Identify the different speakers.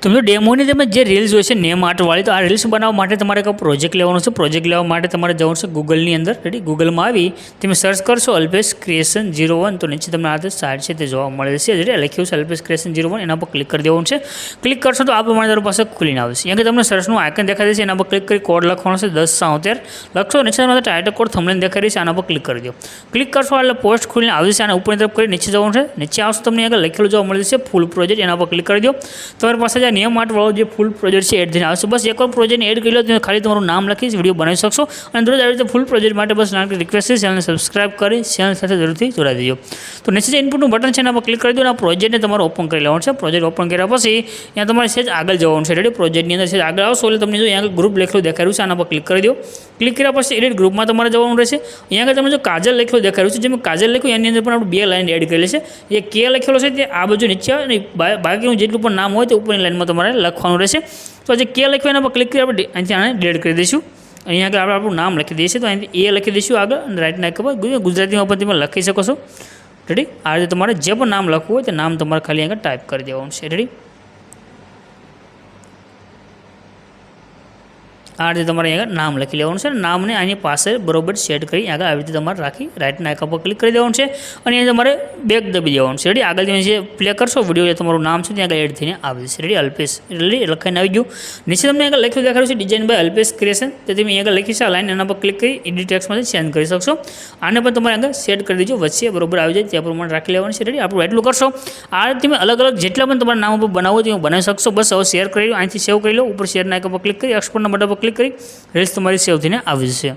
Speaker 1: તો મિત્રો ડેમોની તમે જે રીલ્સ હોય છે નેમ આર્ટવાળી, તો આ રીલ્સ બનાવવા માટે તમારે એક પ્રોજેક્ટ લેવાનો છે. પ્રોજેક્ટ લેવા માટે તમારે જવાનું છે ગૂગલની અંદર. રેડી, ગૂગલમાં આવી તમે સર્ચ કરશો અલ્પેશ ક્રિએશન 01, તો નીચે તમને આ સાઇટ છે તે જોવા મળે છે. એટલે લખ્યું છે અલ્પેશ ક્રિએશન 01, એના પર ક્લિક કરી દેવાનું છે. ક્લિક કરશો તો આ પ્રમાણે તમારી પાસે ખુલીને આવશે. અહીંયા તમને સર્ચનું આઇકન દેખાઈ દેશે, એના પર ક્લિક કરી કોડ લખવાનો છે 1077 લખશો. નીચે તમારે ટાઇટલ કોડ થંબનેલ દેખાઈ રહી છે, આના પર ક્લિક કરી દો. ક્લિક કરશો એટલે પોસ્ટ ખુલીને આવી જશે. આના ઉપરની તરફ કરી નીચે જવાનું છે. નીચે આવશો તમને આગળ લખેલું જોવા મળે છે ફૂલ પ્રોજેક્ટ, એના પર ક્લિક કરી દો. તમારી પાસે જે નેમ આર્ટવાળો જે ફૂલ પ્રોજેક્ટ છે એડ થઈને આવશે. બસ એકવાર પ્રોજેક્ટને એડ કરી લો તો ખાલી તમારું નામ લખીને વિડીયો બનાવી શકશો. અને દરરોજ આવી રીતે ફૂલ પ્રોજેક્ટ માટે બસ નાની રિક્વેસ્ટ છે, ચેનલને સબસ્ક્રાઇબ કરી ચેનલ સાથે જરૂરથી જોડાઈ દેજો. તો નીચે જે ઇનપુટનું બટન છે એના પર ક્લિક કરી દો અને આ પ્રોજેક્ટને તમારે ઓપન કરી લેવાનું છે. પ્રોજેક્ટ ઓપન કર્યા પછી અહીંયા તમારે સેજ આગળ જવાનું છે. રેડી, પ્રોજેક્ટની અંદર સેજ આગળ આવશો એટલે તમને જો અહીંયા ગ્રુપ લખેલું દેખાઈ રહ્યું છે, આના પર ક્લિક કરી દો. ક્લિક કર્યા પછી એડિટ ગ્રુપમાં તમારે જવાનું રહેશે. અહીંયા આગળ તમે જો કાજલ લખેલું દેખાઈ રહ્યું છે, જેમ કાજલ લખ્યું એની અંદર પણ આપણે 2 લાઈન એડ કરેલી છે. એ કે લખેલો છે તે આ બાજુ નીચે અને બાકીનું જેટલું પણ નામ હોય તે ઉપરની લાઈનમાં તમારે લખવાનું રહેશે. તો જે કે લખ્યું એના પર ક્લિક કરી આપણે અહીંથી આને ડિલીટ કરી દઈશું. અહીંયા આગળ આપણે આપણું નામ લખી દઈશું. તો અહીંથી એ લખી દઈશું આગળ અને રાઈટ નાખ પર ગુજરાતીમાં પણ તમે લખી શકો છો. રેડી, આ રીતે તમારે જે પણ નામ લખવું હોય તે નામ તમારે ખાલી આગળ ટાઈપ કરી દેવાનું છે. રેડી, આ રીતે તમારે અહીંયા નામ લખી લેવાનું છે. નામને આની પાસે બરોબર સેટ કરી આગળ આવી રીતે તમારે રાખી રાઈટના આઇકન પર ક્લિક કરી દેવાનું છે અને અહીંયા તમારે બેક દબી દેવાનું છે. રેડી, આગળ તમે જે પ્લે કરશો વિડીયો તમારું નામ છે ત્યાં આગળ એડ થઈને આવી જશે. રેડી, અલ્પેશ રેડી લખાઈને આવી ગયું. નીચે તમને આગળ લખ્યું દેખાડ્યું છે ડિઝાઇન બાય અલ્પેશ ક્રિએશન, તો તમે આગળ લખી છે આ લાઈન, એના પર ક્લિક કરી એડિટ ટેક્સ્ટમાંથી ચેન્જ કરી શકશો. આને પણ તમારે આગળ સેટ કરી દેજો, વચ્ચે બરોબર આવી જાય ત્યાં પ્રમાણે રાખી લેવાનું છે. રેડી, આપણું એટલું કરશો. આ રીતે તમે અલગ અલગ જેટલા પણ તમારા નામ ઉપર બનાવો તમે બનાવી શકશો. બસ હવે શેર કરી લો, અહીંથી સેવ કરી લો, ઉપર શેરના આઇકન પર ક્લિક કરી એક્સપોર્ટના બટન પર ક્લિક કરી રીલ્સ તમારી સેવ થઈને આવી જશે.